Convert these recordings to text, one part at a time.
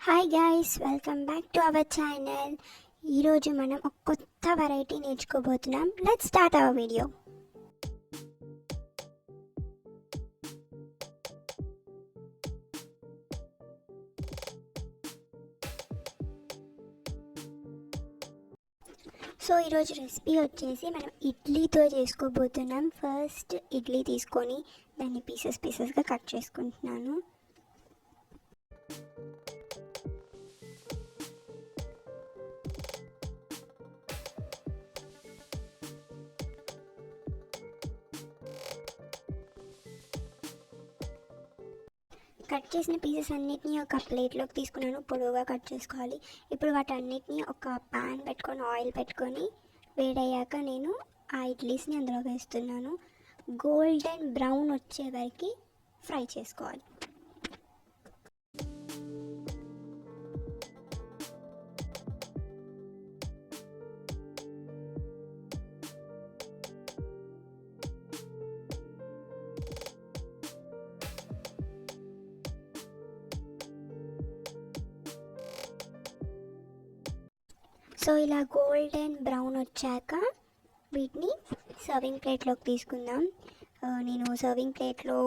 Hi guys, welcome back to our channel. ఈరోజు మనం ఒక కొత్త వెరైటీ నేర్చుకోబోతున్నాం. Let's start our video. So ఈరోజు రెసిపీ వచ్చేసి మనం ఇడ్లీతో చేసుకోబోతున్నాం. ఫస్ట్ ఇడ్లీ తీసుకొని దాన్ని పీసెస్గా కట్ చేసుకుంటున్నాను. కట్ చేసిన పీసెస్ అన్నిటినీ ఒక ప్లేట్లోకి తీసుకున్నాను. పొడవుగా కట్ చేసుకోవాలి. ఇప్పుడు వాటన్నిటిని ఒక ప్యాన్ పెట్టుకొని ఆయిల్ పెట్టుకొని వేడయ్యాక నేను ఆ ఇడ్లీస్ని అందులో వేస్తున్నాను. గోల్డెన్ బ్రౌన్ వచ్చే వరకు ఫ్రై చేసుకోవాలి. సో ఇలా గోల్డెన్ బ్రౌన్ వచ్చాక వీటిని సర్వింగ్ ప్లేట్లోకి తీసుకుందాం. నేను సర్వింగ్ ప్లేట్లో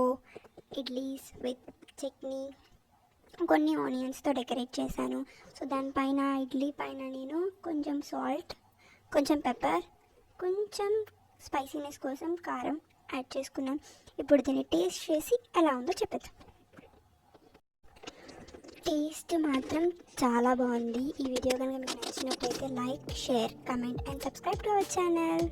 ఇడ్లీస్ విత్ చట్నీ, కొన్ని ఆనియన్స్తో డెకరేట్ చేశాను. సో దానిపైన ఇడ్లీ పైన నేను కొంచెం సాల్ట్, కొంచెం పెప్పర్, కొంచెం స్పైసీనెస్ కోసం కారం యాడ్ చేసుకున్నాం. ఇప్పుడు దీన్ని టేస్ట్ చేసి ఎలా ఉందో చెప్పేద్దాం. టేస్ట్ మాత్రం చాలా బాగుంది. ఈ వీడియో కనుక మీకు నచ్చినట్లయితే like, share, comment and subscribe to our channel.